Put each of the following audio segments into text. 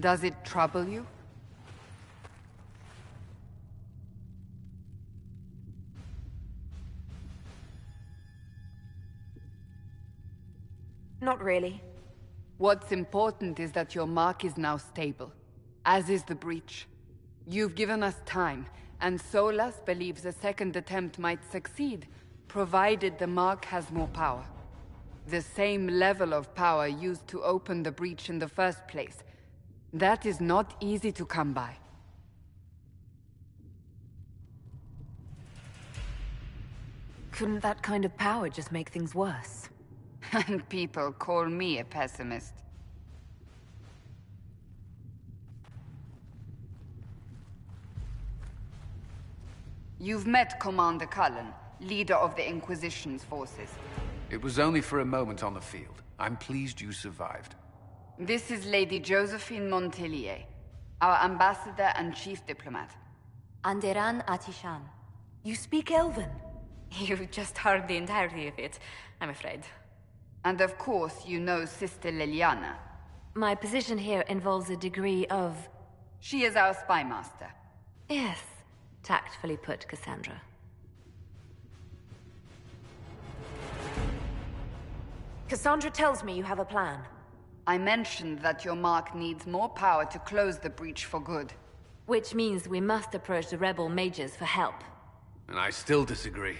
Does it trouble you? Not really. What's important is that your mark is now stable, as is the breach. You've given us time, and Solas believes a second attempt might succeed, provided the mark has more power. The same level of power used to open the breach in the first place. That is not easy to come by. Couldn't that kind of power just make things worse? And people call me a pessimist. You've met Commander Cullen, leader of the Inquisition's forces. It was only for a moment on the field. I'm pleased you survived. This is Lady Josephine Montelier, our ambassador and chief diplomat. Anderan Atishan. You speak Elven? You've just heard the entirety of it, I'm afraid. And of course, you know Sister Liliana. My position here involves a degree of... She is our spy master. Yes, tactfully put, Cassandra. Cassandra tells me you have a plan. I mentioned that your mark needs more power to close the breach for good. Which means we must approach the rebel mages for help. And I still disagree.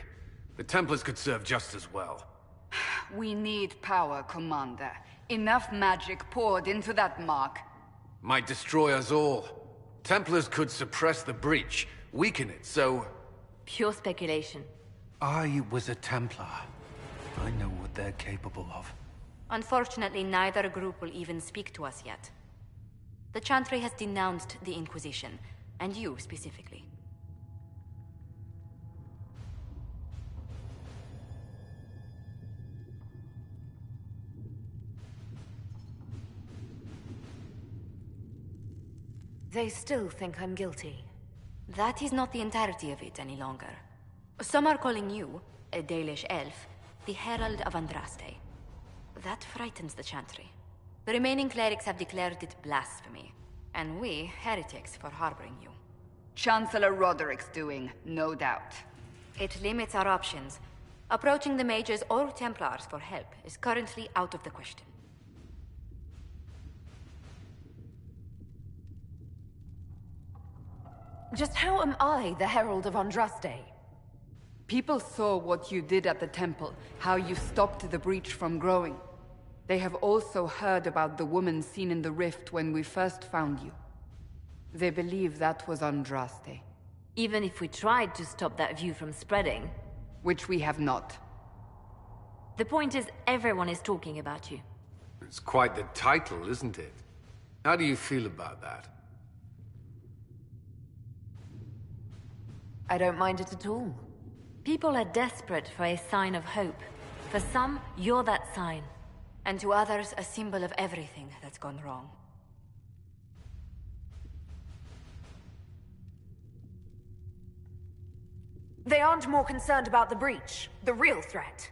The Templars could serve just as well. We need power, Commander. Enough magic poured into that mark. Might destroy us all. Templars could suppress the breach, weaken it, so... Pure speculation. I was a Templar. I know what they're capable of. Unfortunately, neither group will even speak to us yet. The Chantry has denounced the Inquisition, and you specifically. They still think I'm guilty. That is not the entirety of it any longer. Some are calling you, a Dalish elf, the Herald of Andraste. That frightens the Chantry. The remaining clerics have declared it blasphemy, and we, heretics, for harboring you. Chancellor Roderick's doing, no doubt. It limits our options. Approaching the mages or Templars for help is currently out of the question. Just how am I the Herald of Andraste? People saw what you did at the temple, how you stopped the breach from growing. They have also heard about the woman seen in the rift when we first found you. They believe that was Andraste. Even if we tried to stop that view from spreading... Which we have not. The point is, everyone is talking about you. It's quite the title, isn't it? How do you feel about that? I don't mind it at all. People are desperate for a sign of hope. For some, you're that sign. And to others, a symbol of everything that's gone wrong. They aren't more concerned about the breach, the real threat.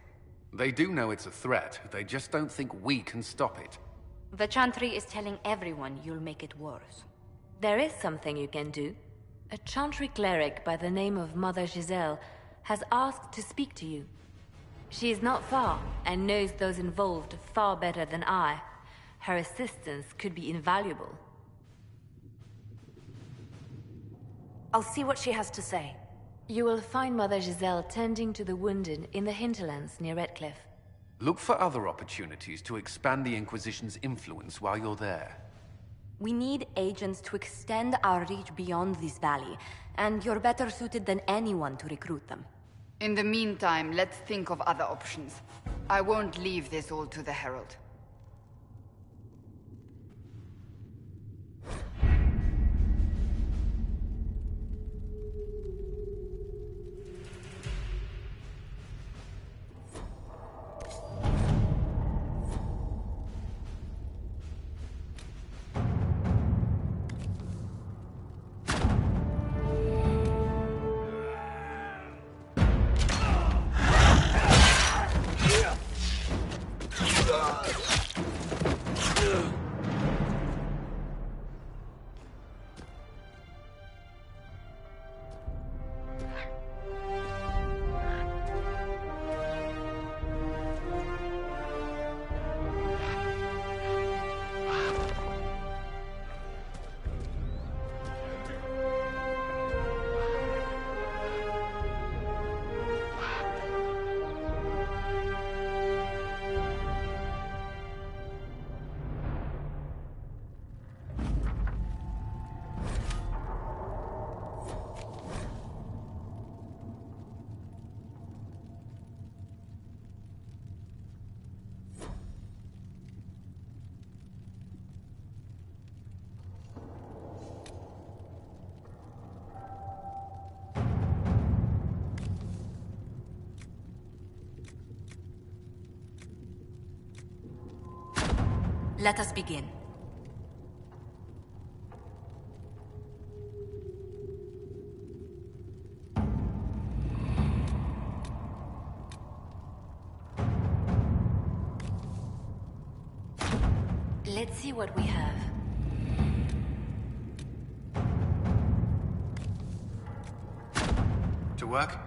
They do know it's a threat, they just don't think we can stop it. The Chantry is telling everyone you'll make it worse. There is something you can do. A Chantry cleric by the name of Mother Giselle has asked to speak to you. She is not far, and knows those involved far better than I. Her assistance could be invaluable. I'll see what she has to say. You will find Mother Giselle tending to the wounded in the hinterlands near Redcliffe. Look for other opportunities to expand the Inquisition's influence while you're there. We need agents to extend our reach beyond this valley, and you're better suited than anyone to recruit them. In the meantime, let's think of other options. I won't leave this all to the Herald. Let us begin. Let's see what we have. To work?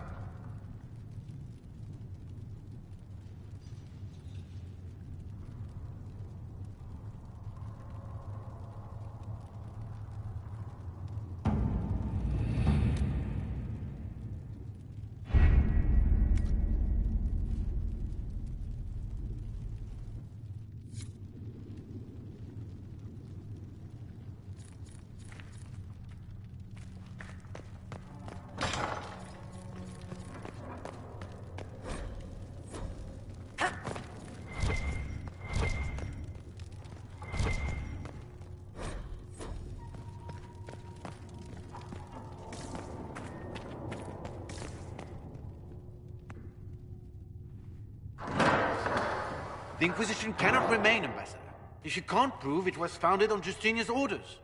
The Inquisition cannot remain, Ambassador, if you can't prove it was founded on Justinian's orders.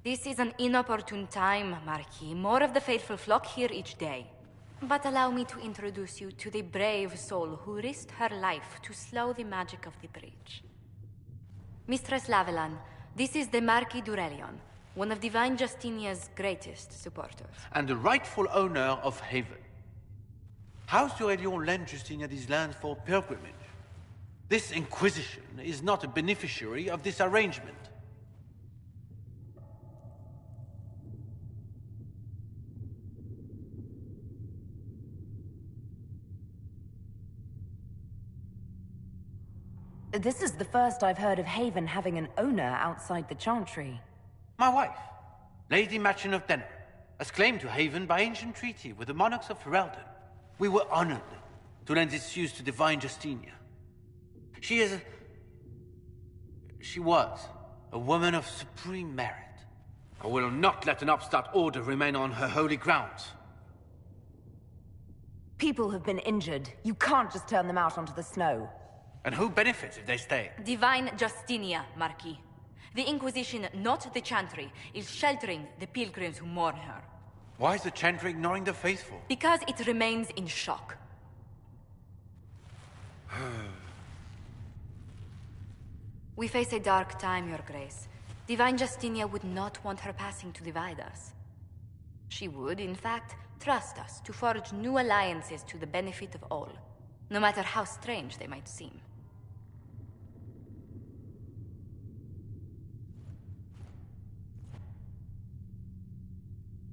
This is an inopportune time, Marquis. More of the faithful flock here each day. But allow me to introduce you to the brave soul who risked her life to slow the magic of the breach. Mistress Lavelan, this is the Marquis d'Aurelion, one of Divine Justinia's greatest supporters. And the rightful owner of Haven. House d'Aurelion lent Justinia these lands for pilgrimage. This Inquisition is not a beneficiary of this arrangement. This is the first I've heard of Haven having an owner outside the Chantry. My wife, Lady Machin of Denner, has claimed to Haven by ancient treaty with the monarchs of Ferelden. We were honored to lend its use to Divine Justinia. She was a woman of supreme merit. I will not let an upstart order remain on her holy grounds. People have been injured. You can't just turn them out onto the snow. And who benefits if they stay? Divine Justinia, Marquis. The Inquisition, not the Chantry, is sheltering the pilgrims who mourn her. Why is the Chantry ignoring the faithful? Because it remains in shock. We face a dark time, Your Grace. Divine Justinia would not want her passing to divide us. She would, in fact, trust us to forge new alliances to the benefit of all, no matter how strange they might seem.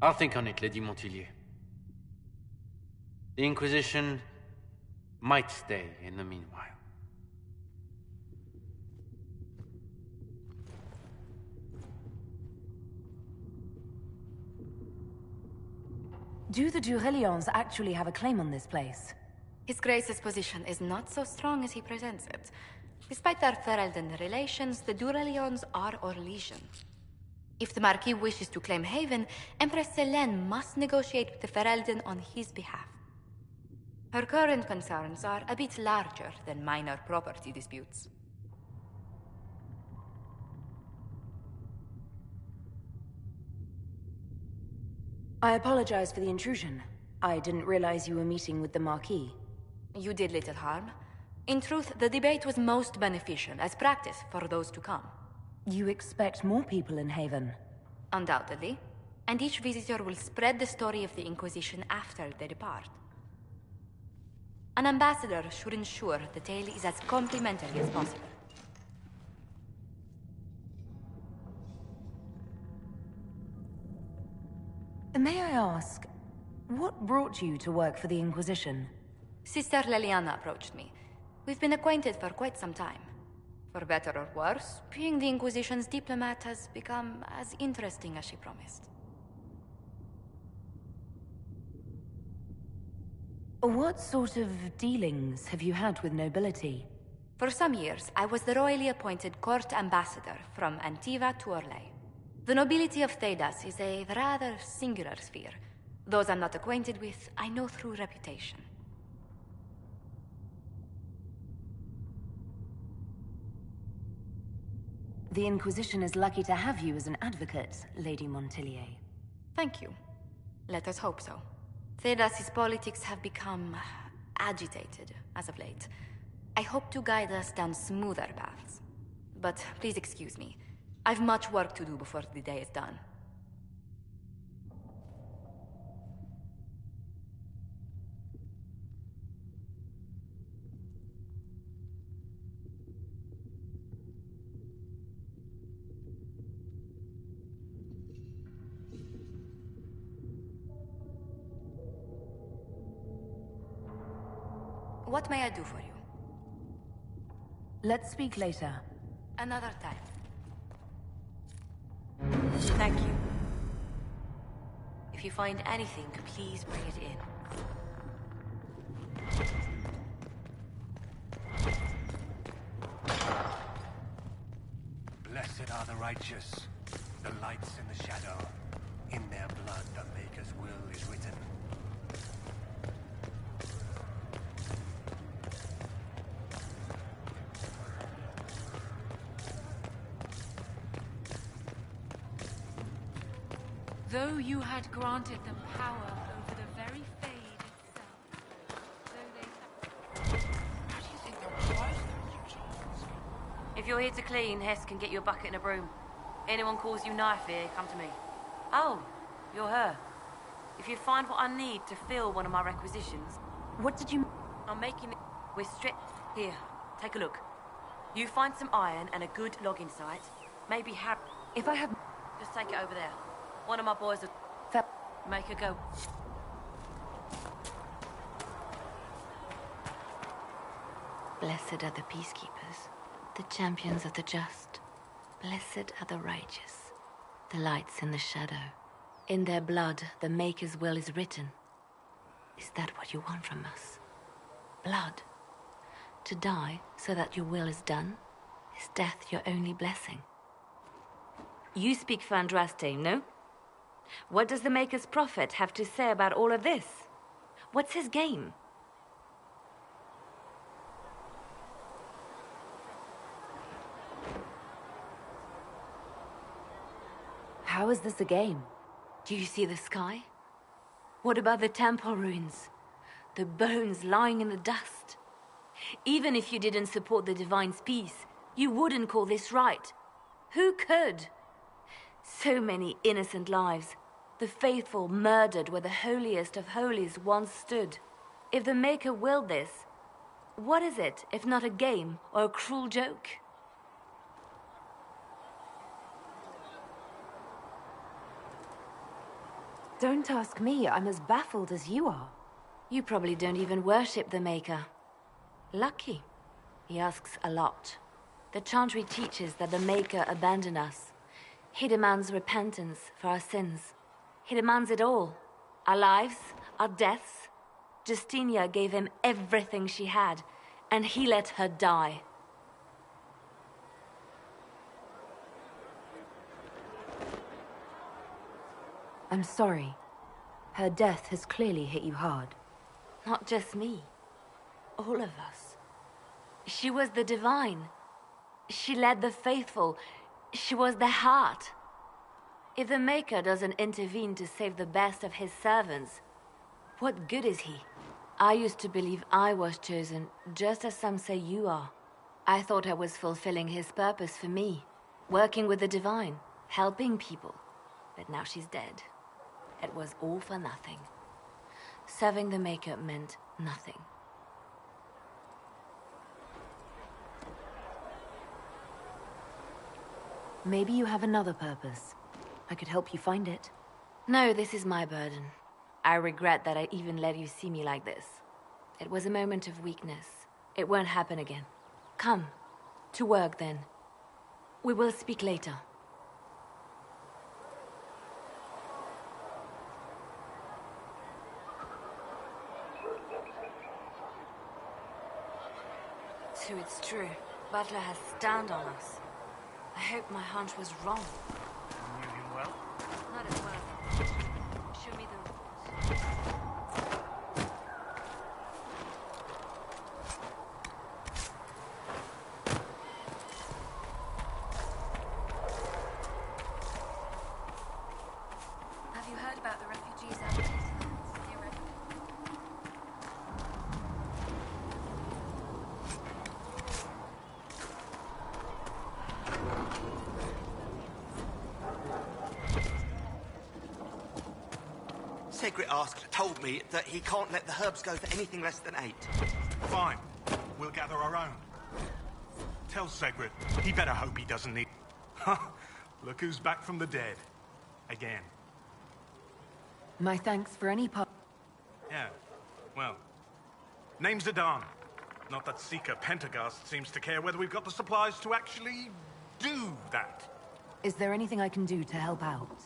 I'll think on it, Lady Montilyet. The Inquisition might stay in the meanwhile. Do the d'Aurelions actually have a claim on this place? His Grace's position is not so strong as he presents it. Despite their Ferelden relations, the d'Aurelions are Orlesian. If the Marquis wishes to claim Haven, Empress Selene must negotiate with the Ferelden on his behalf. Her current concerns are a bit larger than minor property disputes. I apologize for the intrusion. I didn't realize you were meeting with the Marquis. You did little harm. In truth, the debate was most beneficial as practice for those to come. You expect more people in Haven? Undoubtedly. And each visitor will spread the story of the Inquisition after they depart. An ambassador should ensure the tale is as complimentary as possible. May I ask, what brought you to work for the Inquisition? Sister Leliana approached me. We've been acquainted for quite some time. For better or worse, being the Inquisition's diplomat has become as interesting as she promised. What sort of dealings have you had with nobility? For some years, I was the royally appointed court ambassador from Antiva to Orlais. The nobility of Thedas is a rather singular sphere. Those I'm not acquainted with, I know through reputation. The Inquisition is lucky to have you as an advocate, Lady Montillier. Thank you. Let us hope so. Thedas's politics have become agitated as of late. I hope to guide us down smoother paths. But please excuse me. I've much work to do before the day is done. What may I do for you? Let's speak later. Another time. Thank you. If you find anything, please bring it in. Blessed are the righteous, the lights in the shadow. In their blood the Maker's will is written. Though you had granted them power over the very Fade itself, though they How do you think they'll close those utilities? If you're here to clean, Hess can get you a bucket and a broom. Anyone calls you knife here, come to me. Oh, you're her. If you find what I need to fill one of my requisitions... What did you... I'm making it... We're straight... Here, take a look. You find some iron and a good logging site. Maybe If I have... Just take it over there. One of my boys will... Make her go. Blessed are the peacekeepers, the champions of the just. Blessed are the righteous, the lights in the shadow. In their blood, the Maker's will is written. Is that what you want from us? Blood? To die so that your will is done? Is death your only blessing? You speak for Andraste, no? What does the Maker's prophet have to say about all of this? What's his game? How is this a game? Do you see the sky? What about the temple ruins? The bones lying in the dust? Even if you didn't support the Divine's peace, you wouldn't call this right. Who could? So many innocent lives. The faithful murdered where the holiest of holies once stood. If the Maker willed this, what is it if not a game or a cruel joke? Don't ask me. I'm as baffled as you are. You probably don't even worship the Maker. Lucky. He asks a lot. The Chantry teaches that the Maker abandoned us. He demands repentance for our sins. He demands it all. Our lives, our deaths. Justinia gave him everything she had, and he let her die. I'm sorry. Her death has clearly hit you hard. Not just me. All of us. She was the Divine. She led the faithful. She was their heart. If the Maker doesn't intervene to save the best of his servants, what good is he? I used to believe I was chosen, just as some say you are. I thought I was fulfilling his purpose for me, working with the Divine, helping people. But now she's dead. It was all for nothing. Serving the Maker meant nothing. Maybe you have another purpose. I could help you find it. No, this is my burden. I regret that I even let you see me like this. It was a moment of weakness. It won't happen again. Come. To work, then. We will speak later. So it's true. Butler has stand on us. I hope my hunch was wrong. You knew him well? Not as well. Show me the rules. Segrit told me that he can't let the herbs go for anything less than 8. Fine. We'll gather our own. Tell Segrit, he better hope he doesn't need... Look who's back from the dead. Again. My thanks for any part. Yeah, well... Name's Adan. Not that Seeker Pentagast seems to care whether we've got the supplies to actually... do that. Is there anything I can do to help out?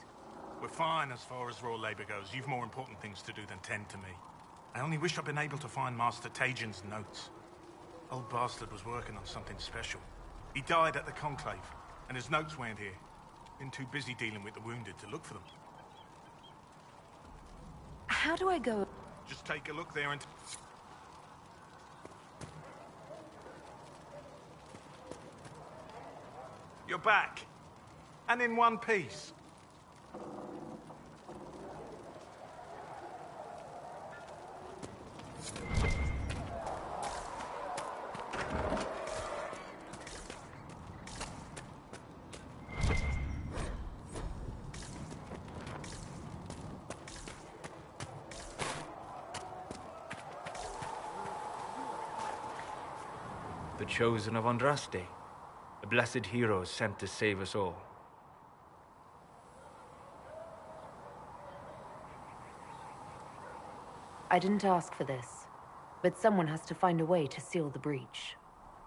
We're fine as far as raw labor goes. You've more important things to do than tend to me. I only wish I'd been able to find Master Tajin's notes. Old bastard was working on something special. He died at the Conclave, and his notes weren't here. Been too busy dealing with the wounded to look for them. How do I go? Just take a look there and... You're back. And in one piece. The chosen of Andraste, a blessed hero sent to save us all. I didn't ask for this, but someone has to find a way to seal the breach.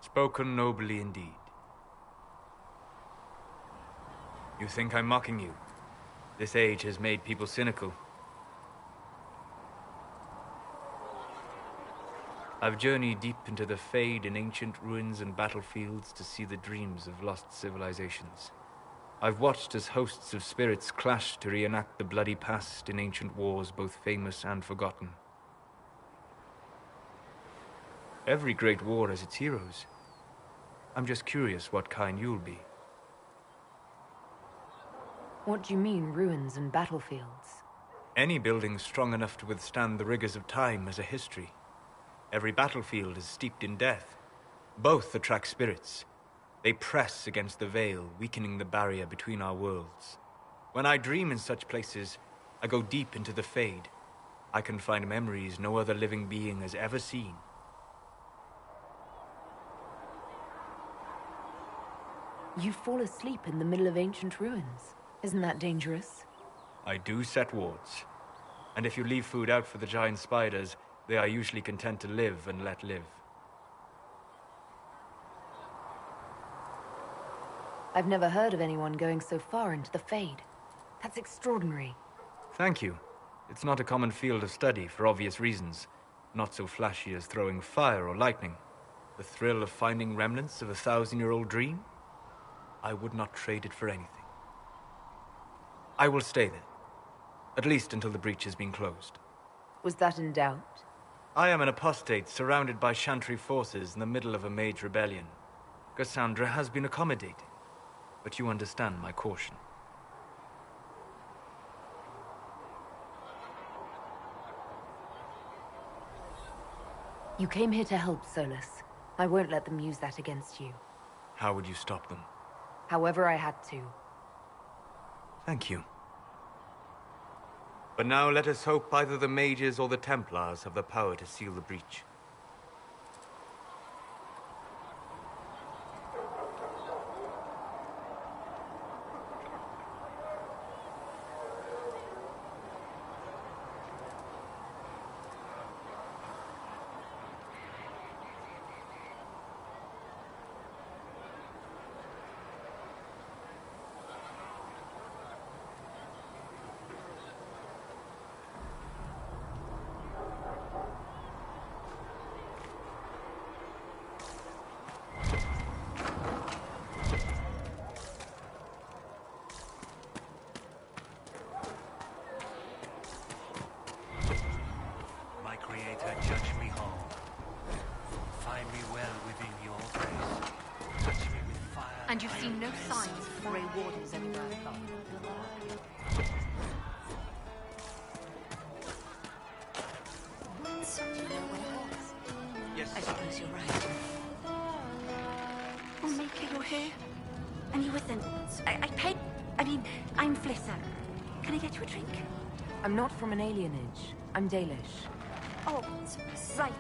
Spoken nobly indeed. You think I'm mocking you? This age has made people cynical. I've journeyed deep into the Fade in ancient ruins and battlefields to see the dreams of lost civilizations. I've watched as hosts of spirits clash to reenact the bloody past in ancient wars both famous and forgotten. Every great war has its heroes. I'm just curious what kind you'll be. What do you mean, ruins and battlefields? Any building strong enough to withstand the rigors of time has a history. Every battlefield is steeped in death. Both attract spirits. They press against the veil, weakening the barrier between our worlds. When I dream in such places, I go deep into the Fade. I can find memories no other living being has ever seen. You fall asleep in the middle of ancient ruins. Isn't that dangerous? I do set wards. And if you leave food out for the giant spiders, they are usually content to live and let live. I've never heard of anyone going so far into the Fade. That's extraordinary. Thank you. It's not a common field of study for obvious reasons. Not so flashy as throwing fire or lightning. The thrill of finding remnants of a 1,000-year-old dream? I would not trade it for anything. I will stay there. At least until the breach has been closed. Was that in doubt? I am an apostate surrounded by Chantry forces in the middle of a mage rebellion. Cassandra has been accommodating, but you understand my caution. You came here to help, Solus. I won't let them use that against you. How would you stop them? However I had to. Thank you. But now let us hope either the mages or the Templars have the power to seal the breach. And you've seen no signs of Grey Wardens anywhere above. So you know what it was? Yes. I suppose you're right. Oh, Maker, you're here? And you with them? I paid... I mean, I'm Flisser. Can I get you a drink? I'm not from an alienage. I'm Dalish. Oh, right.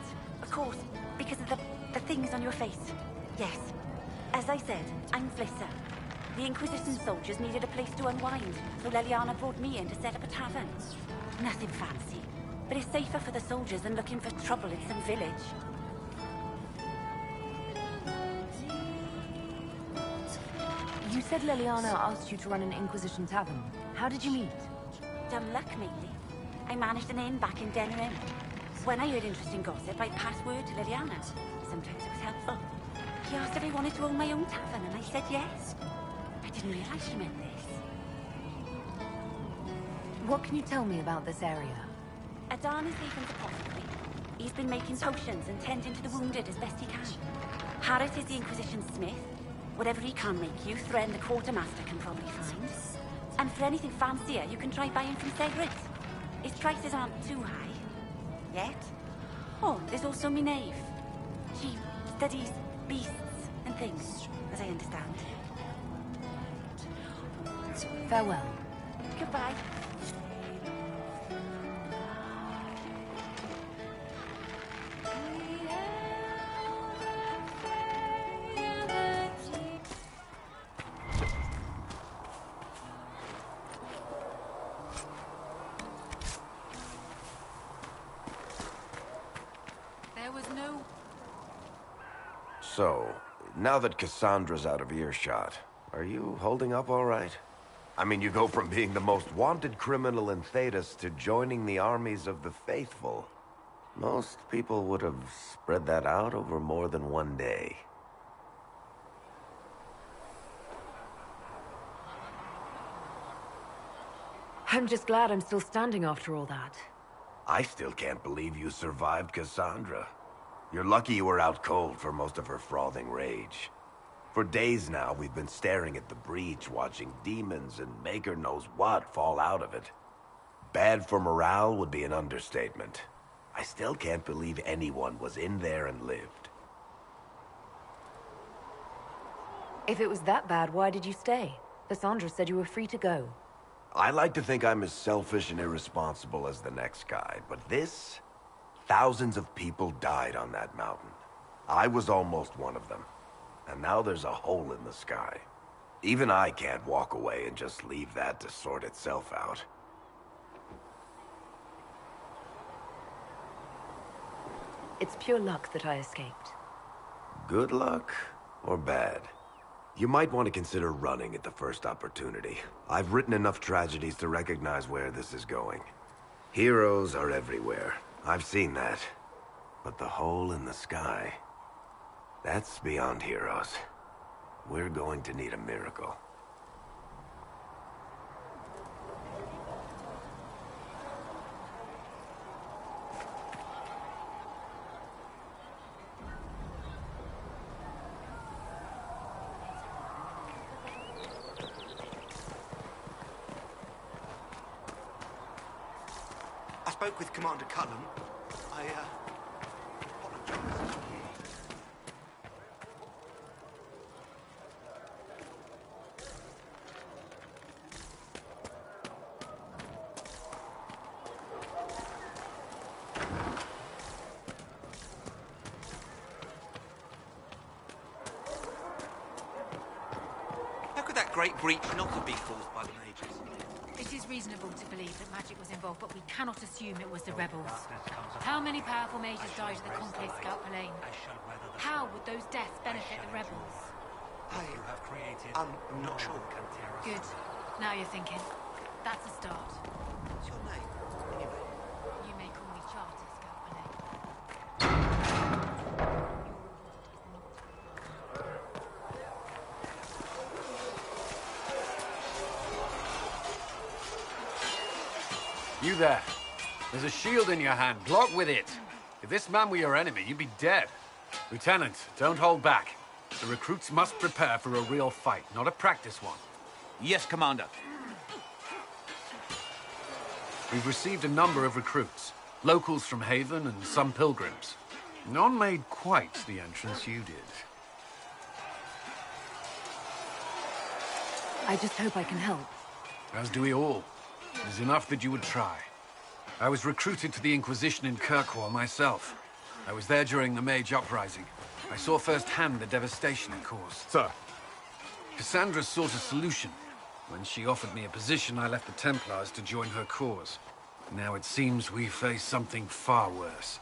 Of course. Because of the things on your face. Yes. As I said, I'm Flisser. The Inquisition soldiers needed a place to unwind, so Leliana brought me in to set up a tavern. Nothing fancy, but it's safer for the soldiers than looking for trouble in some village. You said Leliana asked you to run an Inquisition tavern. How did you meet? Dumb luck, mainly. I managed an inn back in Denerim. When I heard interesting gossip, I'd pass word to Leliana. Sometimes it was helpful. He asked if I wanted to own my own tavern, and I said yes. I didn't realize she meant this. What can you tell me about this area? Adan is Haven's apothecary. He's been making potions and tending to the wounded as best he can. Harris is the Inquisition smith. Whatever he can make you, Thren the quartermaster can probably find. And for anything fancier, you can try buying from Cedric. His prices aren't too high. Yet. Oh, there's also Minave. She studies beasts and things, as I understand. Farewell. Goodbye. There was no... So, now that Cassandra's out of earshot, are you holding up all right? I mean, you go from being the most wanted criminal in Thedas to joining the armies of the faithful. Most people would have spread that out over more than one day. I'm just glad I'm still standing after all that. I still can't believe you survived Cassandra. You're lucky you were out cold for most of her frothing rage. For days now, we've been staring at the breach, watching demons and maker knows what fall out of it. Bad for morale would be an understatement. I still can't believe anyone was in there and lived. If it was that bad, why did you stay? Cassandra said you were free to go. I like to think I'm as selfish and irresponsible as the next guy, but this... Thousands of people died on that mountain. I was almost one of them. And now there's a hole in the sky. Even I can't walk away and just leave that to sort itself out. It's pure luck that I escaped. Good luck or bad? You might want to consider running at the first opportunity. I've written enough tragedies to recognize where this is going. Heroes are everywhere. I've seen that. But the hole in the sky... that's beyond heroes. We're going to need a miracle. I spoke with Commander Cullen. Apologize. How could that great breach not have been caused by the mages? It is reasonable to believe that magic was involved, but we cannot assume it was the rebels. How many powerful mages died at the Conclave Scalp Lane? How would those deaths benefit the rebels? I'm not sure. Good. Now you're thinking. That's a start. What's your name, anyway? You may call me Charter, Scalp Lane. You there. There's a shield in your hand. Block with it. If this man were your enemy, you'd be dead. Lieutenant, don't hold back. The recruits must prepare for a real fight, not a practice one. Yes, Commander. We've received a number of recruits. Locals from Haven and some pilgrims. None made quite the entrance you did. I just hope I can help. As do we all. It is enough that you would try. I was recruited to the Inquisition in Kirkwall myself. I was there during the Mage Uprising. I saw firsthand the devastation it caused. Sir. Cassandra sought a solution. When she offered me a position, I left the Templars to join her cause. Now it seems we face something far worse.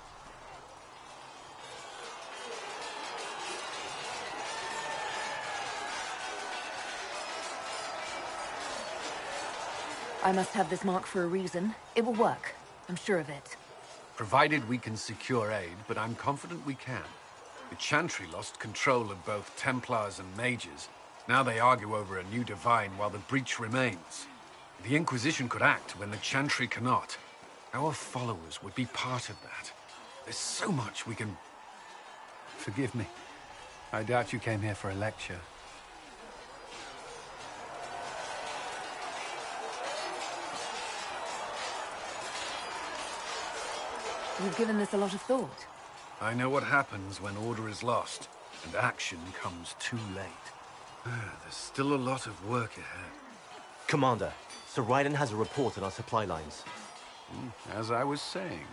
I must have this mark for a reason. It will work. I'm sure of it. Provided we can secure aid, but I'm confident we can. The Chantry lost control of both Templars and Mages. Now they argue over a new Divine while the breach remains. The Inquisition could act when the Chantry cannot. Our followers would be part of that. There's so much we can... Forgive me. I doubt you came here for a lecture. You've given this a lot of thought. I know what happens when order is lost, and action comes too late. There's still a lot of work ahead. Commander, Sir Raiden has a report on our supply lines. As I was saying.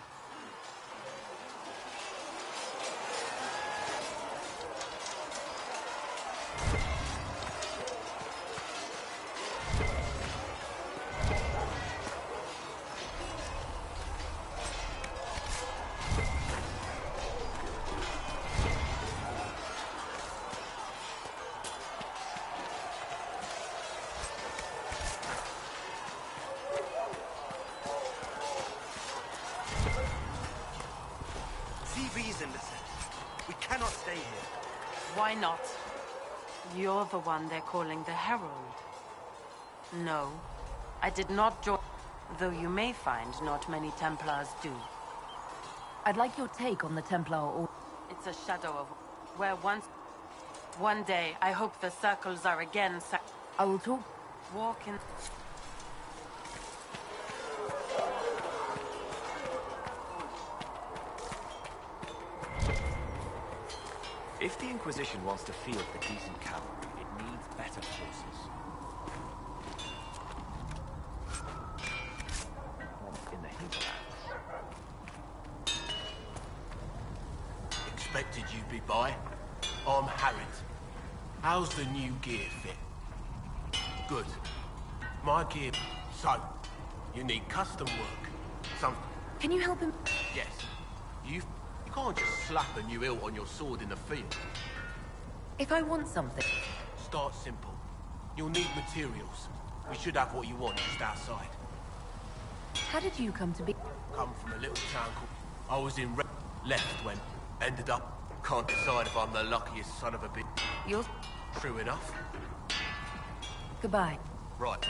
We cannot stay here. Why not? You're the one they're calling the Herald. No, I did not join, though you may find not many Templars do. I'd like your take on the Templar Order. It's a shadow of where once... One day, I hope the circles are again I will talk... Walk in... If the Inquisition wants to field the decent cavalry, it needs better forces. In the hinterlands. Expected you'd be by. I'm Harrod. How's the new gear fit? Good. My gear... So, you need custom work. Can you help him? Yes. You can't just slap a new hilt on your sword in the field. If I want something... Start simple. You'll need materials. We should have what you want just outside. How did you come to be... Come from a little town called... I was in left when... Ended up... Can't decide if I'm the luckiest son of a bitch. You're... True enough. Goodbye. Right.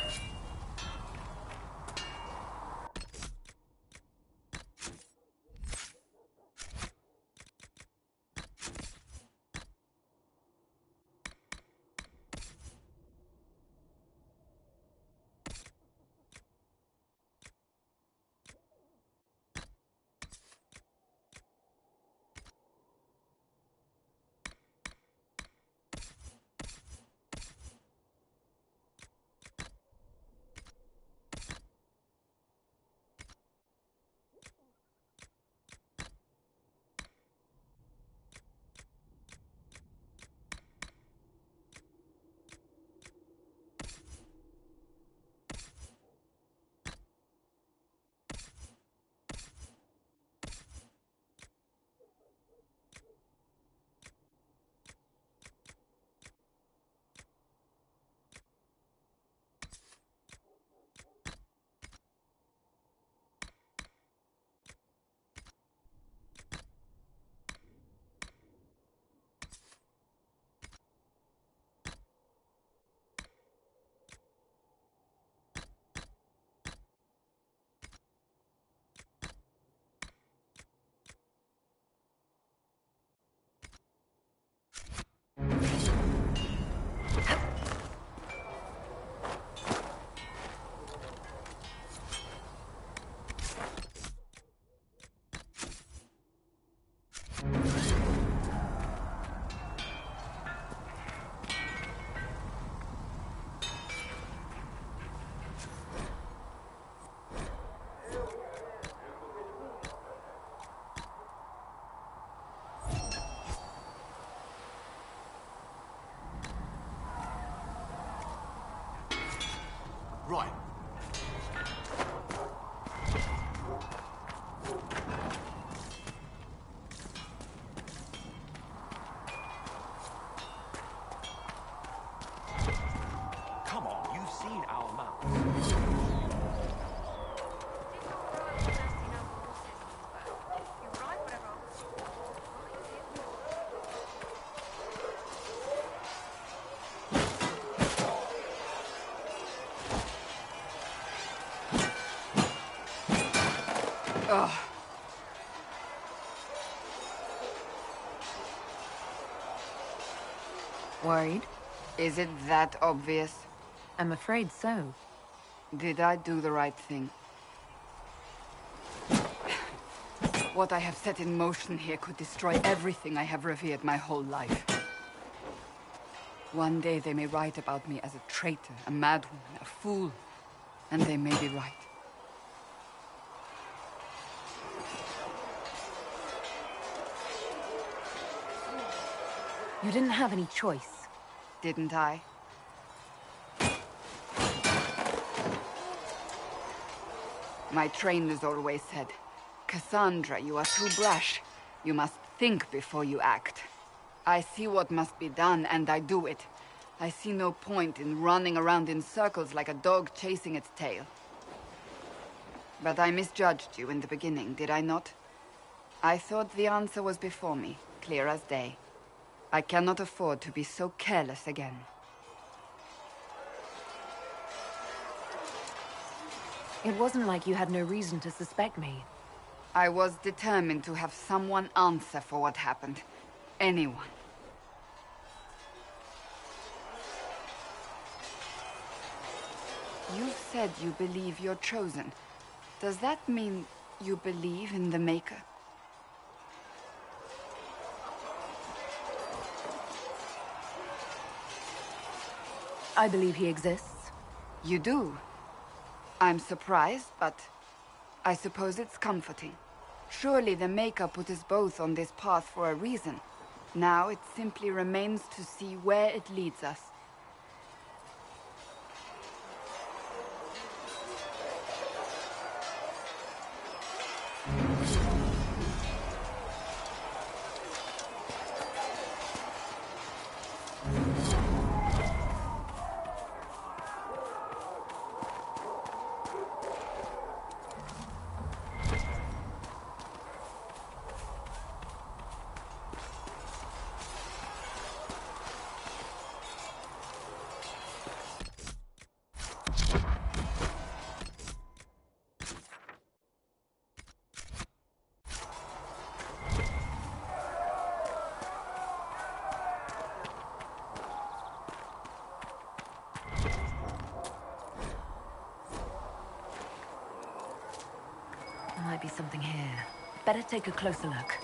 Ugh. Worried? Is it that obvious? I'm afraid so. Did I do the right thing? What I have set in motion here could destroy everything I have revered my whole life. One day they may write about me as a traitor, a madwoman, a fool, and they may be right. You didn't have any choice. Didn't I? My trainers always said, Cassandra, you are too brash. You must think before you act. I see what must be done, and I do it. I see no point in running around in circles like a dog chasing its tail. But I misjudged you in the beginning, did I not? I thought the answer was before me, clear as day. I cannot afford to be so careless again. It wasn't like you had no reason to suspect me. I was determined to have someone answer for what happened. Anyone. You said you believe you're chosen. Does that mean you believe in the Maker? I believe he exists. You do? I'm surprised, but I suppose it's comforting. Surely the Maker put us both on this path for a reason. Now it simply remains to see where it leads us. There might be something here. Better take a closer look.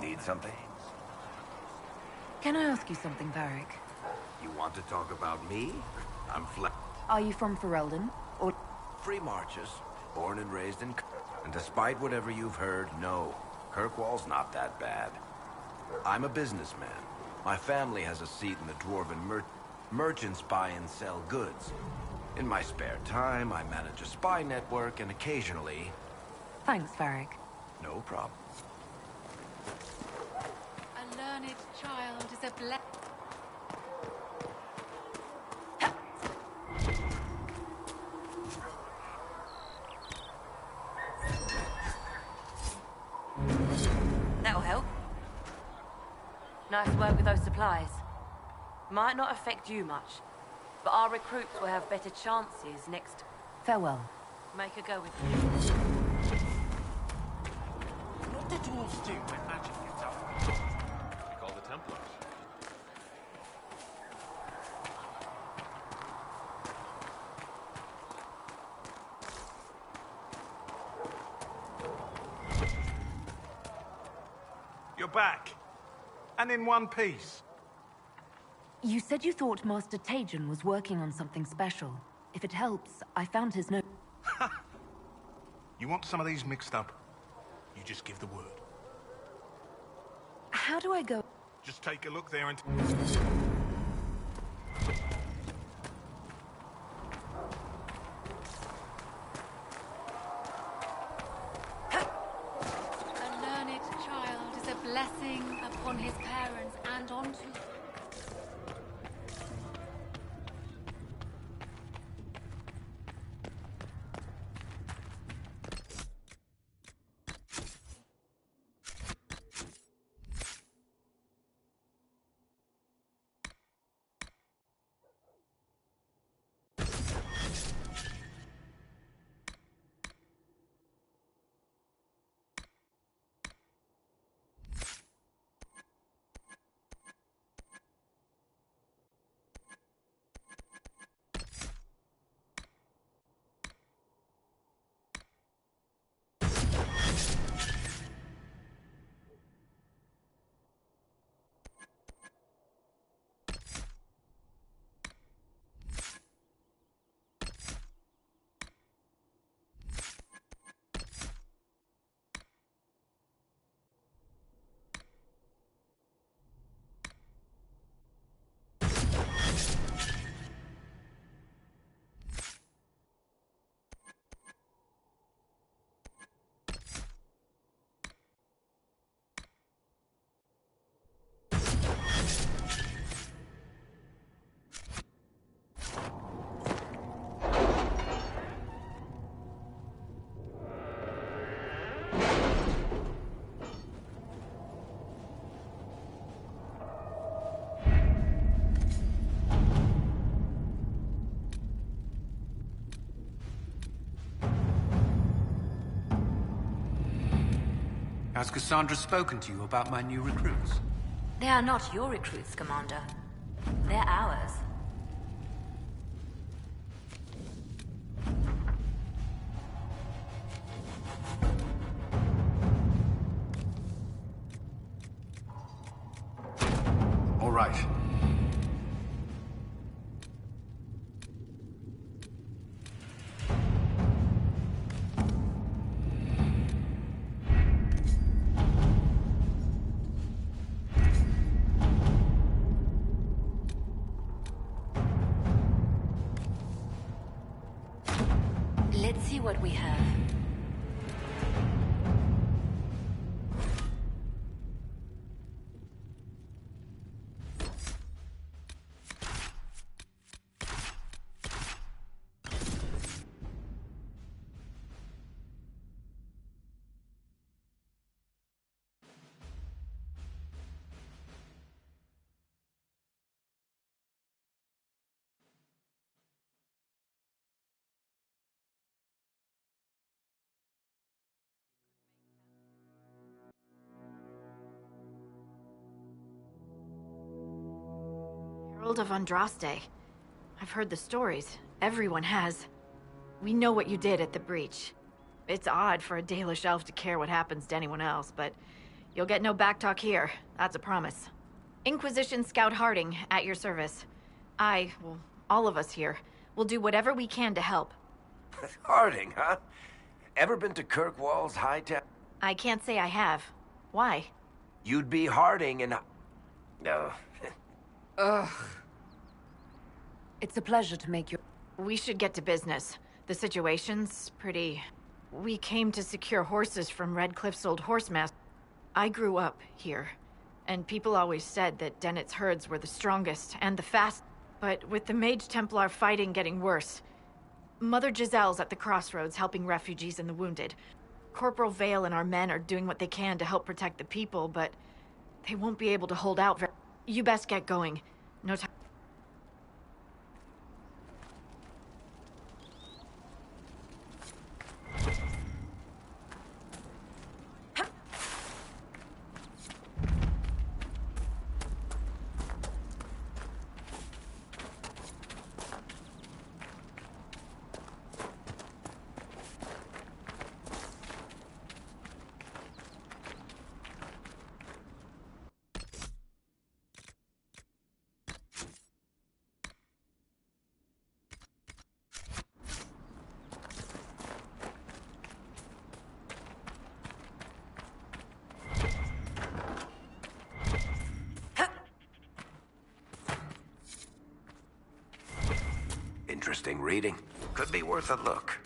Need something? Can I ask you something, Varric? You want to talk about me? I'm Are you from Ferelden? Or... Free Marches, born and raised in... And despite whatever you've heard, no. Kirkwall's not that bad. I'm a businessman. My family has a seat in the Dwarven merchants buy and sell goods. In my spare time, I manage a spy network and occasionally... Thanks, Varric. No problem. A learned child is a blessing. That'll help. Nice work with those supplies. Might not affect you much, but our recruits will have better chances next... Farewell. Make a go with it. What do dwarves do when magic gets up? Call the Templars. You're back. And in one piece. You said you thought Master Tajan was working on something special. If it helps, I found his note. You want some of these mixed up? You just give the word. How do I go? Just take a look there and... A learned child is a blessing upon his parents and onto... Has Cassandra spoken to you about my new recruits? They are not your recruits, Commander. They're ours. All right. Let's see what we have. Herald of Andraste. I've heard the stories. Everyone has. We know what you did at the breach. It's odd for a Dalish elf to care what happens to anyone else, but you'll get no backtalk here. That's a promise. Inquisition Scout Harding, at your service. Well, all of us here, will do whatever we can to help. Harding, huh? Ever been to Kirkwall's High Town? I can't say I have. Why? You'd be Harding and... No. Ugh. It's a pleasure to make your... We should get to business. The situation's pretty... We came to secure horses from Redcliffe's old horse master. I grew up here, and people always said that Dennett's herds were the strongest and the fast. But with the Mage Templar fighting getting worse, Mother Giselle's at the crossroads helping refugees and the wounded. Corporal Vale and our men are doing what they can to help protect the people, but they won't be able to hold out very... You best get going. No time. Interesting reading. Could be worth a look.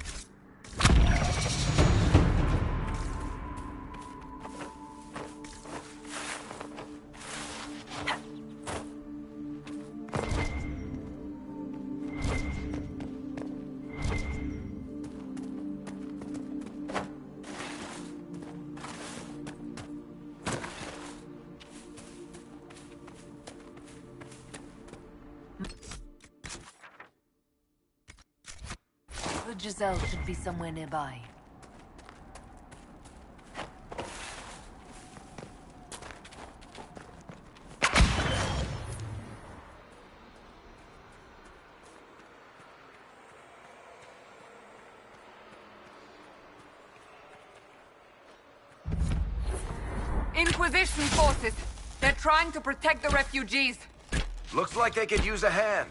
Giselle should be somewhere nearby. Inquisition forces! They're trying to protect the refugees! Looks like they could use a hand.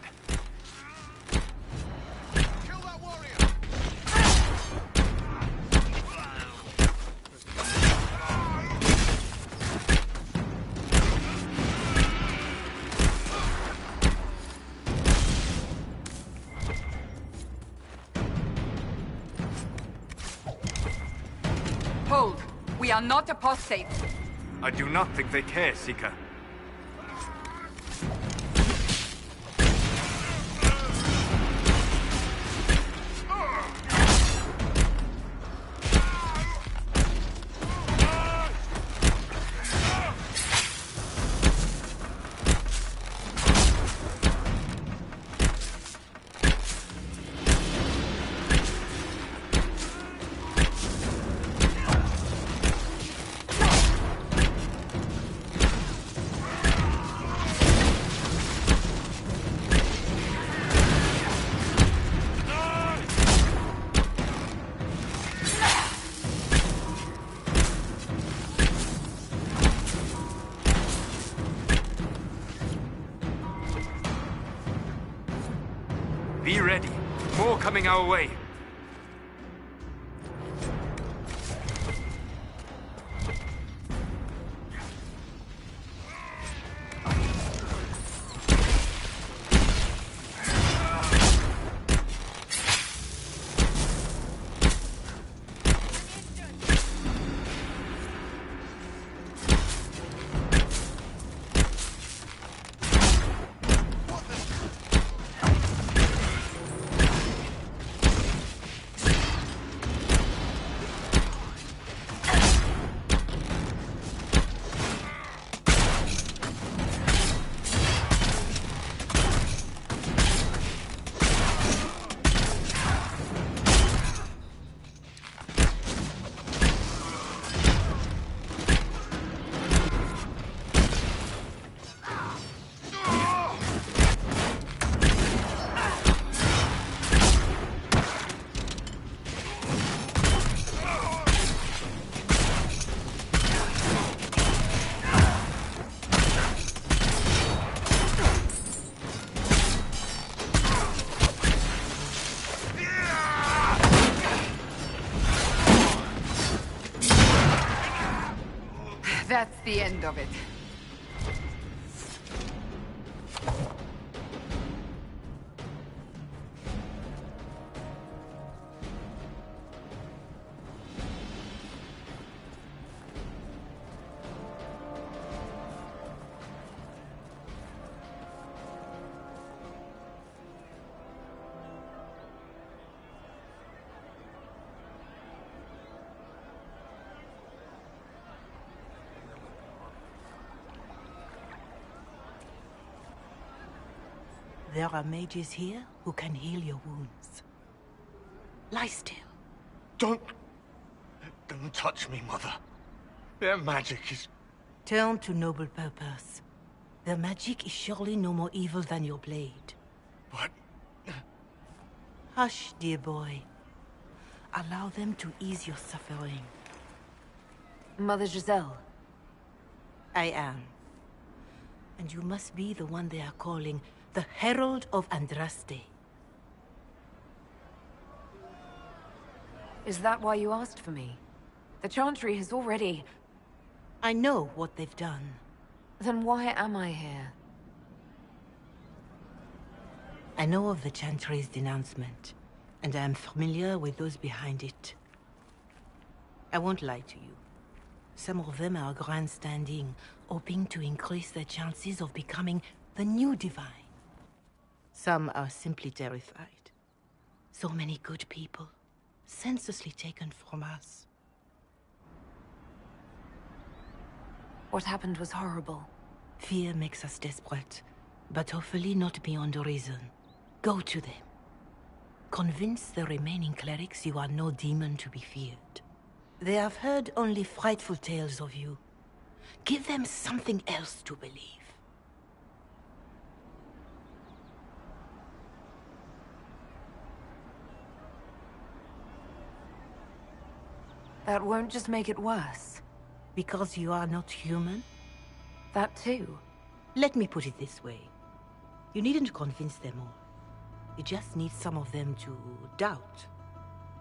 Hold! We are not apostates! I do not think they care, Seeker. Be ready. More coming our way. That's the end of it. There are mages here who can heal your wounds. Lie still. Don't touch me, Mother. Their magic is... Turn to noble purpose. Their magic is surely no more evil than your blade. But... Hush, dear boy. Allow them to ease your suffering. Mother Giselle. I am. And you must be the one they are calling the Herald of Andraste. Is that why you asked for me? The Chantry has already... I know what they've done. Then why am I here? I know of the Chantry's denouncement, and I am familiar with those behind it. I won't lie to you. Some of them are grandstanding, hoping to increase their chances of becoming the new divine. Some are simply terrified. So many good people, senselessly taken from us. What happened was horrible. Fear makes us desperate, but hopefully not beyond reason. Go to them. Convince the remaining clerics you are no demon to be feared. They have heard only frightful tales of you. Give them something else to believe. That won't just make it worse. Because you are not human? That too. Let me put it this way. You needn't convince them all. You just need some of them to doubt.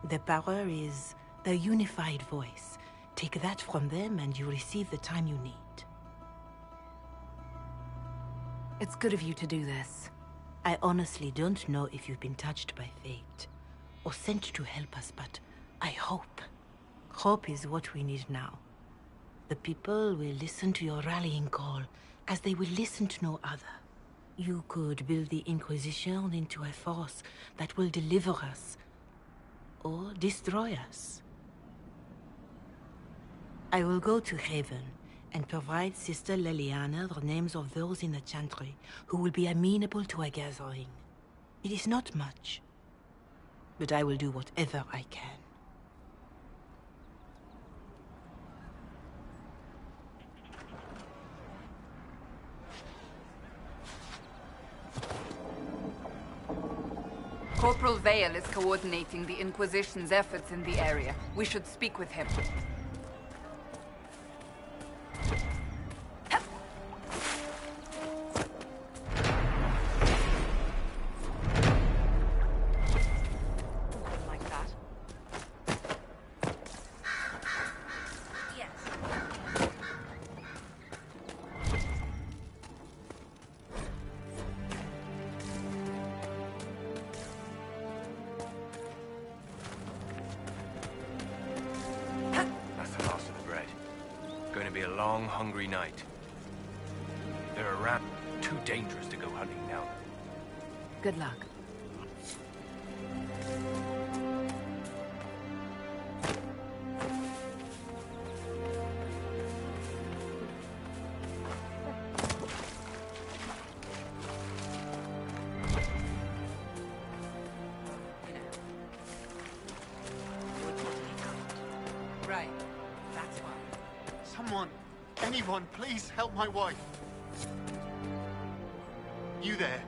Their power is their unified voice. Take that from them and you receive the time you need. It's good of you to do this. I honestly don't know if you've been touched by fate, or sent to help us, but I hope. Hope is what we need now. The people will listen to your rallying call, as they will listen to no other. You could build the Inquisition into a force that will deliver us, or destroy us. I will go to Haven and provide Sister Leliana the names of those in the Chantry who will be amenable to a gathering. It is not much, but I will do whatever I can. Corporal Vale is coordinating the Inquisition's efforts in the area. We should speak with him. Hungry night. They're around. Too dangerous to go hunting now. Good luck. Right. That's why. Someone. Anyone, please help my wife. You there?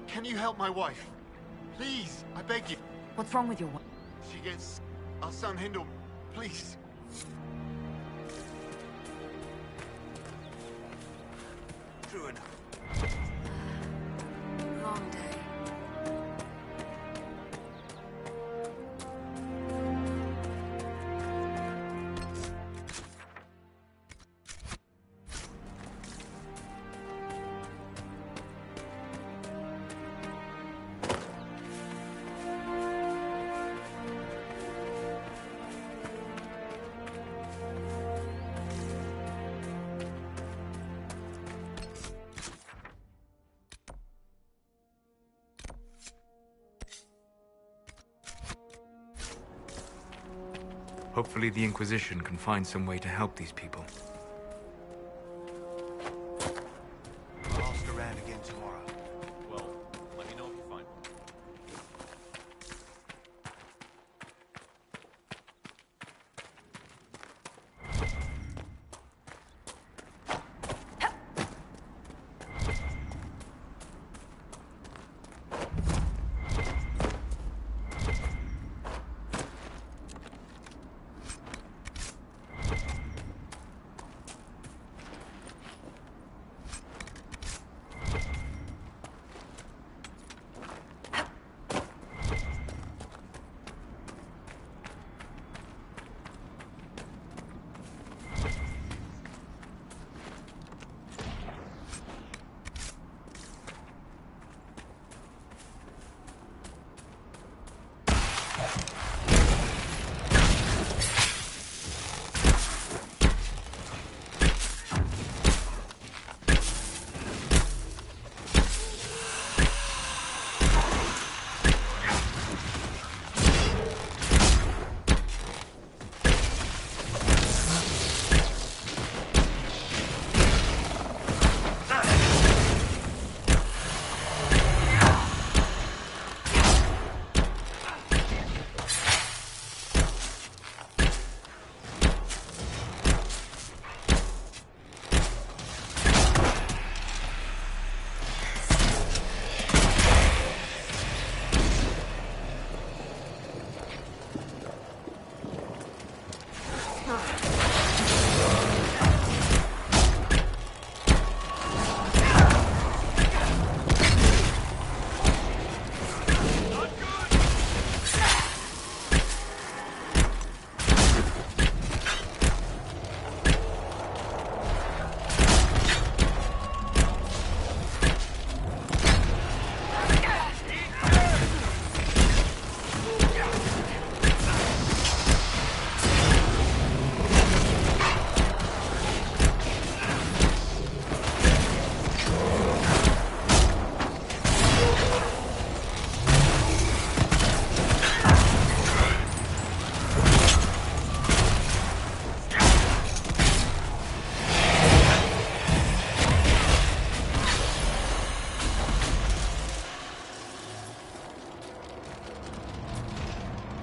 Can you help my wife? Please, I beg you. What's wrong with your wife? She gets our son Hindle. Please. True enough. Long day. Hopefully the Inquisition can find some way to help these people. I'll ask around again tomorrow. Well, let me know if you find one.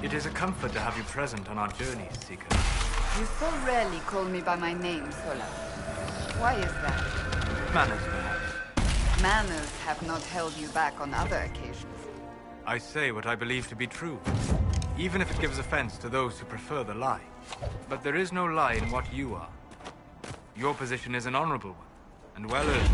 It is a comfort to have you present on our journeys, Seeker. You so rarely call me by my name, Sola. Why is that? Manners, perhaps. Manners have not held you back on other occasions. I say what I believe to be true, even if it gives offense to those who prefer the lie. But there is no lie in what you are. Your position is an honorable one, and well earned.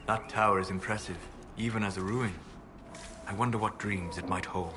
That tower is impressive, even as a ruin. I wonder what dreams it might hold.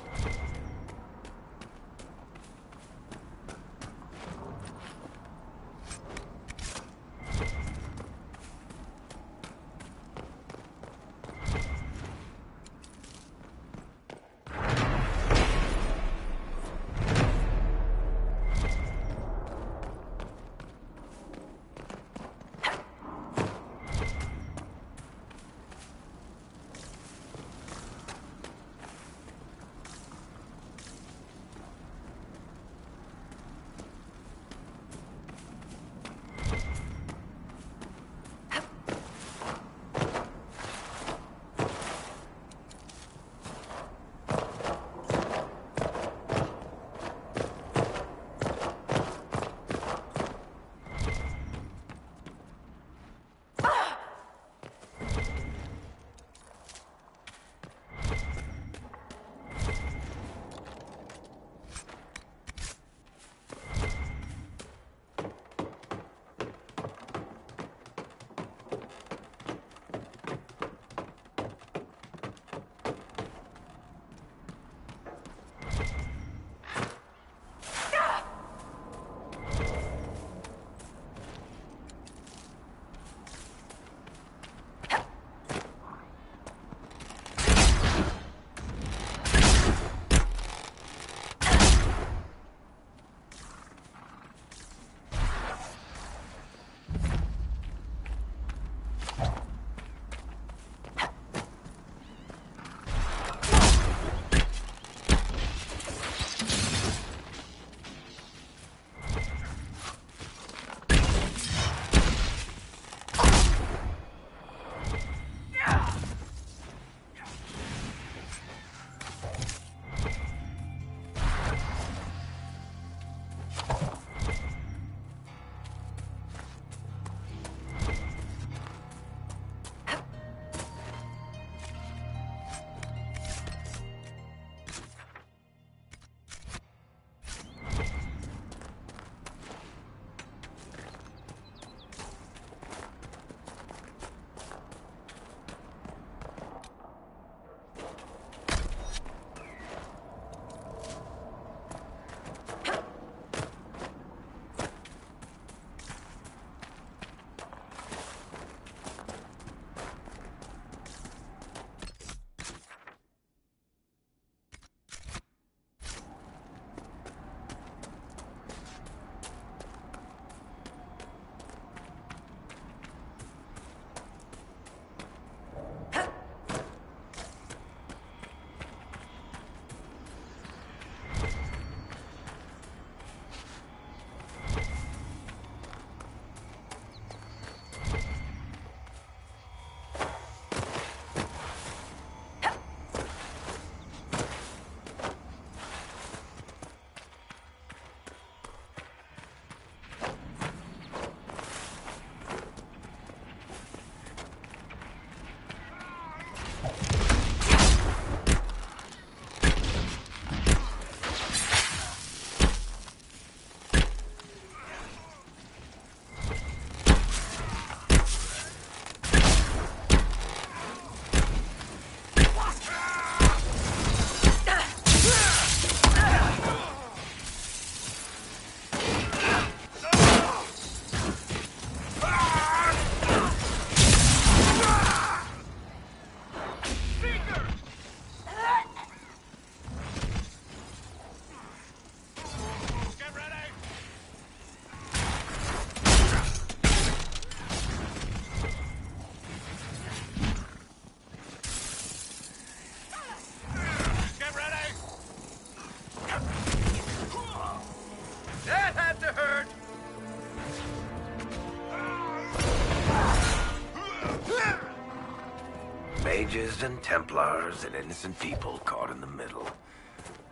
mages and Templars and innocent people caught in the middle.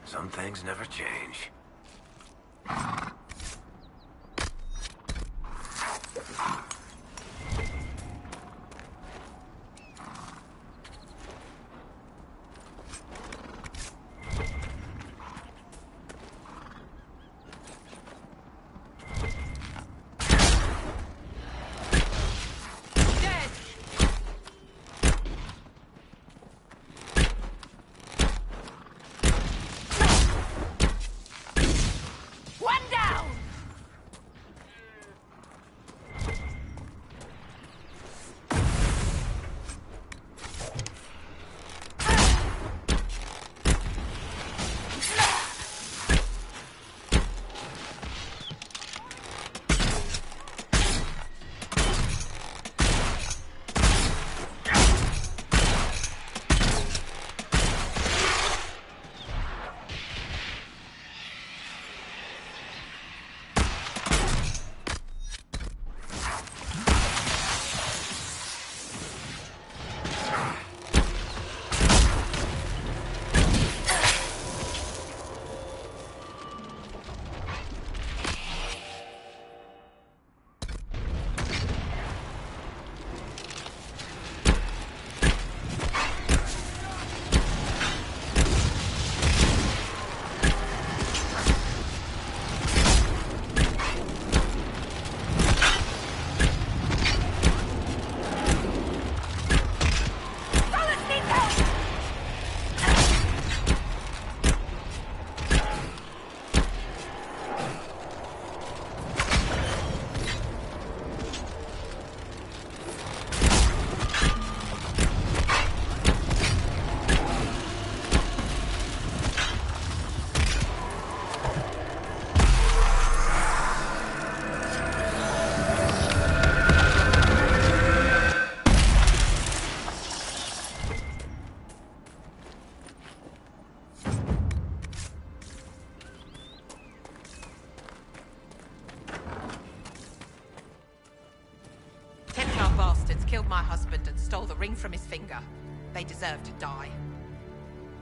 Some things never change. Killed my husband and stole the ring from his finger. They deserve to die.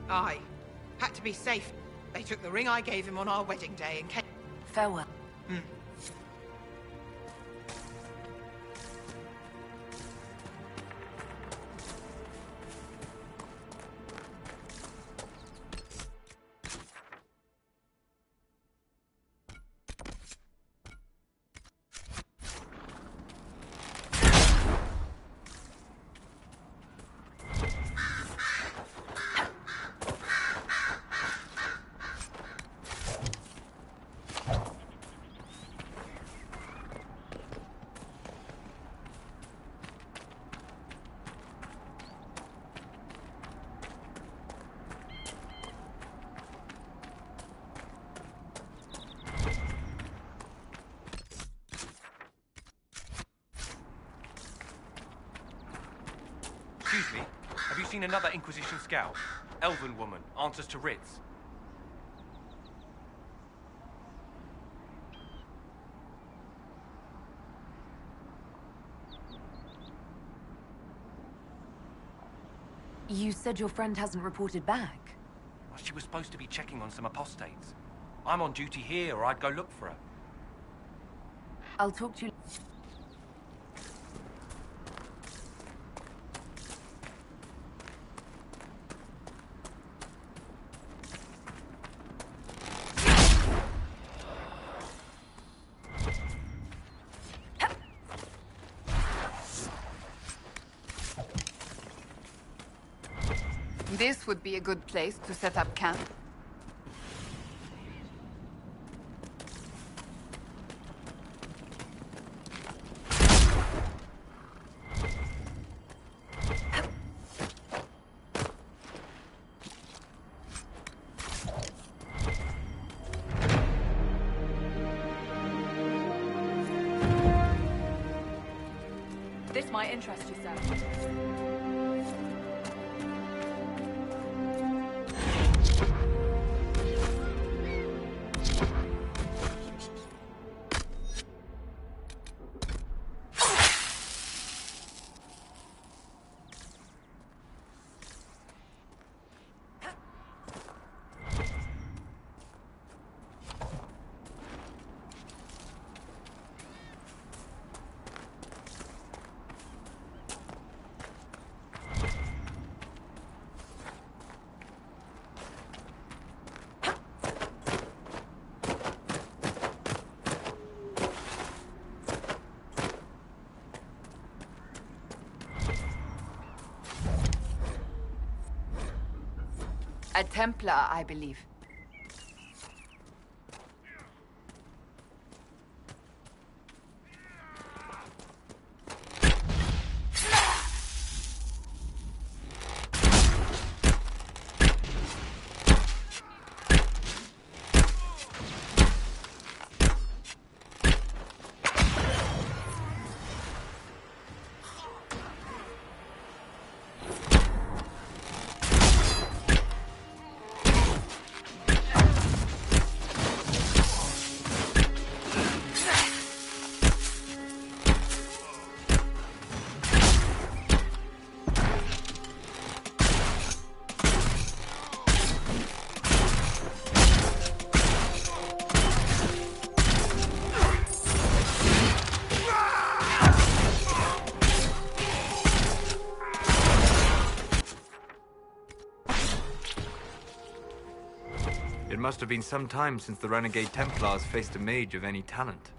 I had to be safe. They took the ring I gave him on our wedding day and came... Farewell. Excuse me, have you seen another Inquisition scout? Elven woman, answers to writs. You said your friend hasn't reported back. Well, she was supposed to be checking on some apostates. I'm on duty here, or I'd go look for her. I'll talk to you... This would be a good place to set up camp. This might interest you, sir. A Templar, I believe. It must have been some time since the renegade Templars faced a mage of any talent.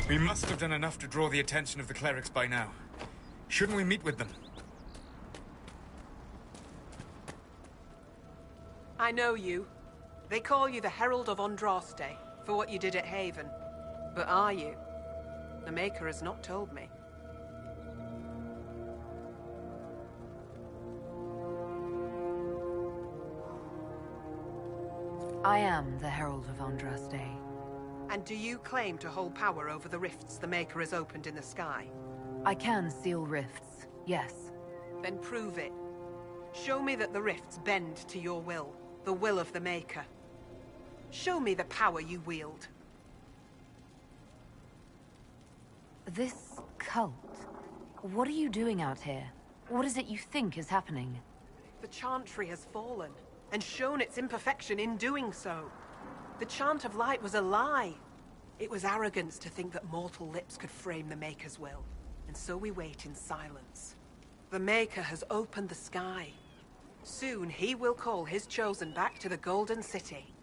We must have done enough to draw the attention of the clerics by now. Shouldn't we meet with them? I know you. They call you the Herald of Andraste for what you did at Haven. But are you? The Maker has not told me. I am the Herald of Andraste. And do you claim to hold power over the rifts the Maker has opened in the sky? I can seal rifts, yes. Then prove it. Show me that the rifts bend to your will, the will of the Maker. Show me the power you wield. This cult, what are you doing out here? What is it you think is happening? The Chantry has fallen, and shown its imperfection in doing so. The Chant of Light was a lie. It was arrogance to think that mortal lips could frame the Maker's will. And so we wait in silence. The Maker has opened the sky. Soon he will call his chosen back to the Golden City.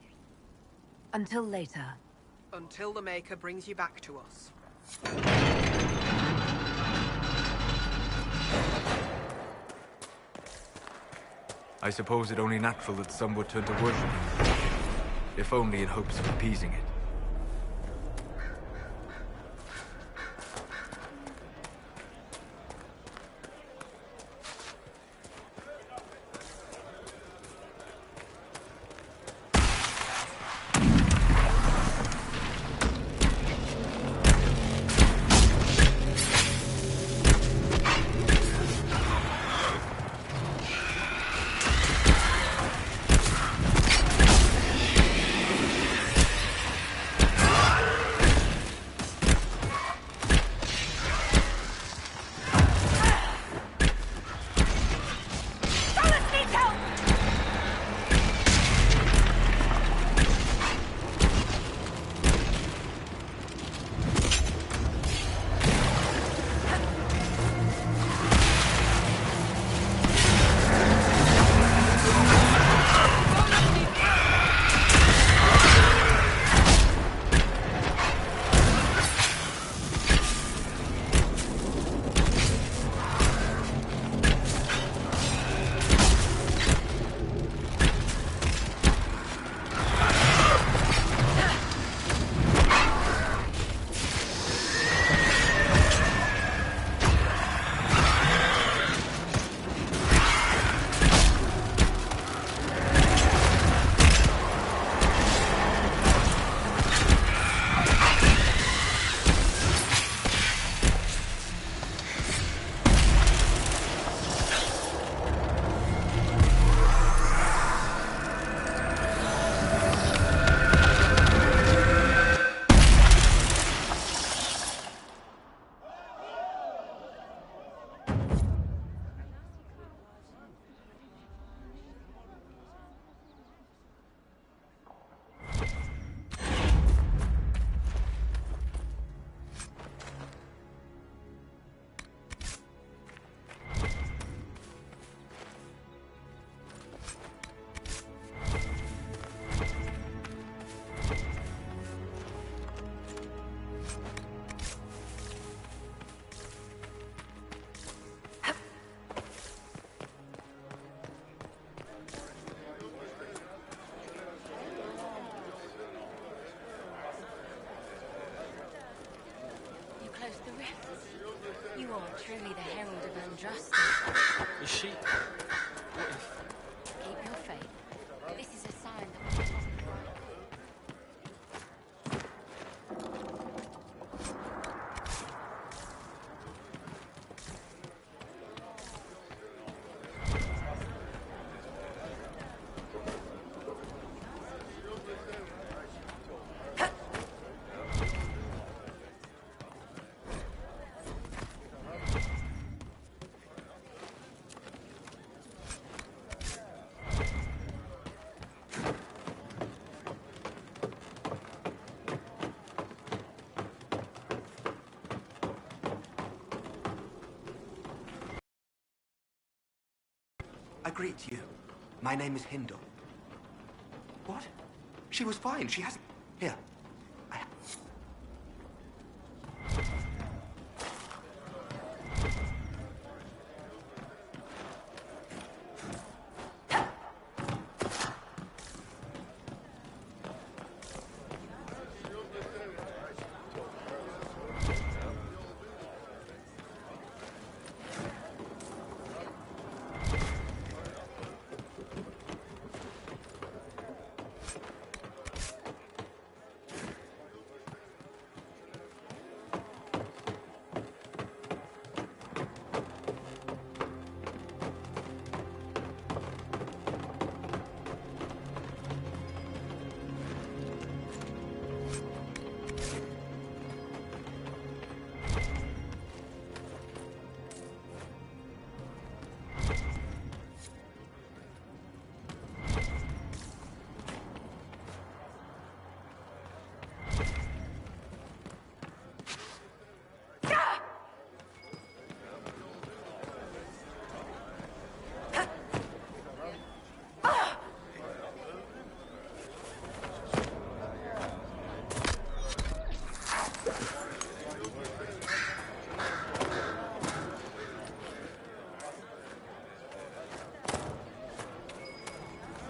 Until later. Until the Maker brings you back to us. I suppose it only natural that some would turn to worship him, if only in hopes of appeasing it. I greet you. My name is Hindle. What? She was fine. She hasn't... Here.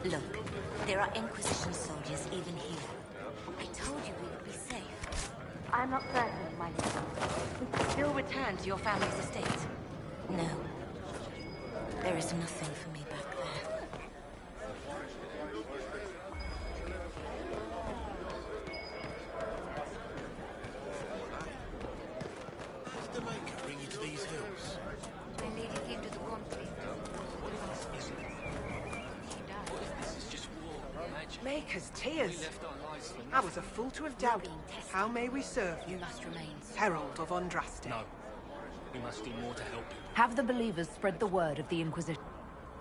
Look, there are Inquisition soldiers even here. I told you we would be safe. I'm not certain, my lady. We could still return to your family's estate. No. There is nothing for me back there. Did the Maker bring you to these hills? My lady came to the conflict. Maker's tears. I was a fool to have doubted. How may we serve you? Must remain. Herald of Andraste. No. We must do more to help you. Have the believers spread the word of the Inquisition.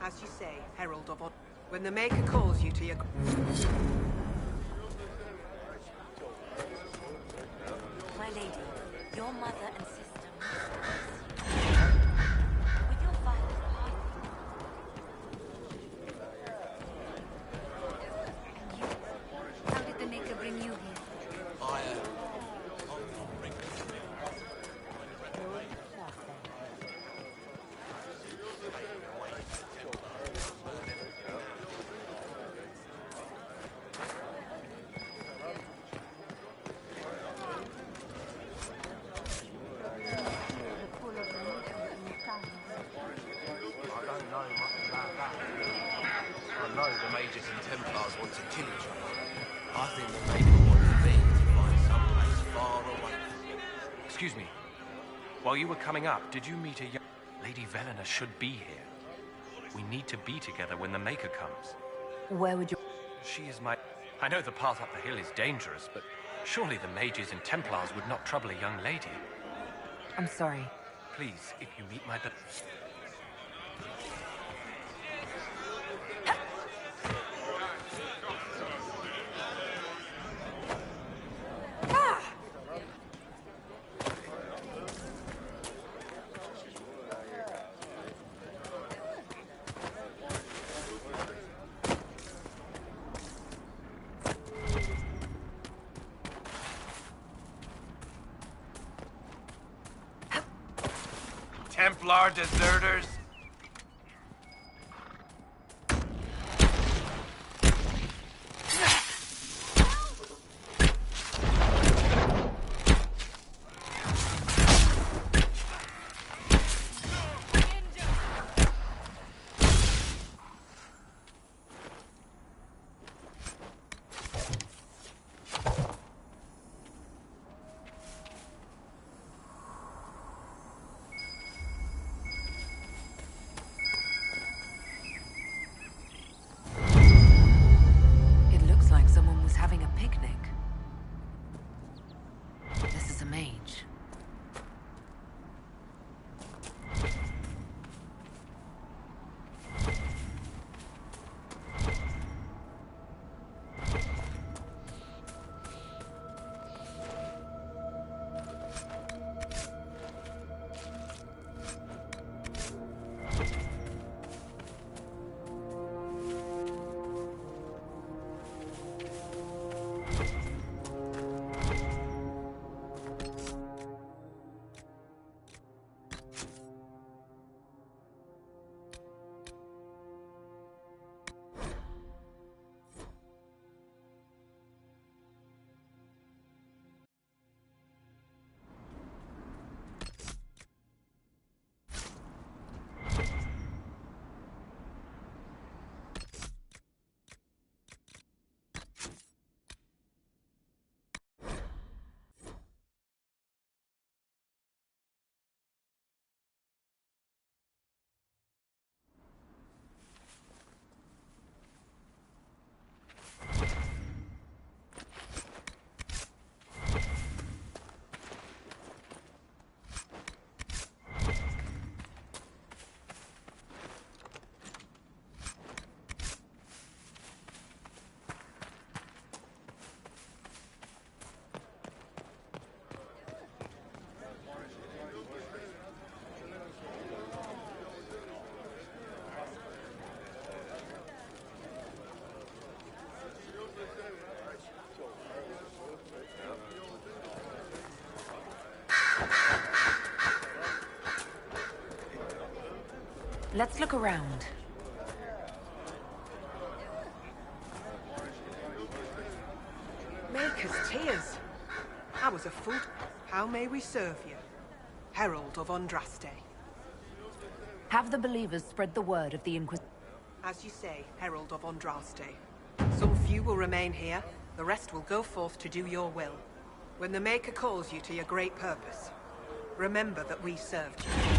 As you say, Herald of Andraste. When the Maker calls you to your... My lady, your mother and sister... How did the Maker bring you here? I know the Mages and Templars want to kill each other. I think the Maker wants me to find someplace far away. Excuse me. While you were coming up, did you meet a young... Lady Velena should be here. We need to be together when the Maker comes. Where would you... She is my... I know the path up the hill is dangerous, but surely the Mages and Templars would not trouble a young lady. I'm sorry. Please, if you meet my... Templar deserters? Let's look around. Maker's tears. I was a fool. How may we serve you? Herald of Andraste. Have the believers spread the word of the Inquisition. As you say, Herald of Andraste. Some few will remain here, the rest will go forth to do your will. When the Maker calls you to your great purpose, remember that we served you.